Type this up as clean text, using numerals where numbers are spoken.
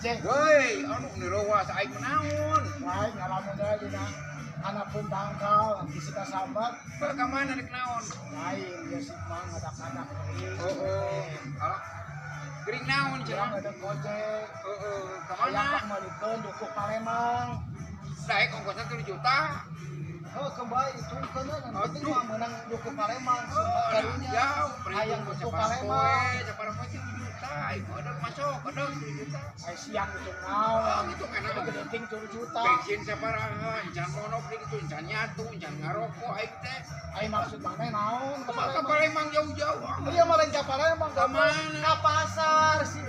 Ceng. Woi, anu nirowa sa aing naon? Lain ngalamun deui dina anak pun tangkal disita sambat. Ka mana rek naon? Lain dia sih mah ngadak-ngadak. Oh. Alah. Gering naon Jangan cenah? ada ojeg. Ka Ayam mana? pak malikeun dukuh palembang. Daek ongkosnya 3 juta. Oh kembali itu kan yang penting mah menang dukuh palembang. Oh, Karunya jauh. ayam dukuh palembang. Palembang 3 juta. Ada masuk, ada 3 juta. Ay siang itu Oh, naon. gitu kan. Gede ting 7 juta. Bensin sabaraha, encan monopoli gitu, encan nyatu, encan ngarokok aing teh. Ay maksud mana naon? Ka Palembang jauh-jauh. Dia malah ke Palembang. Ka mana? Ke pasar sih.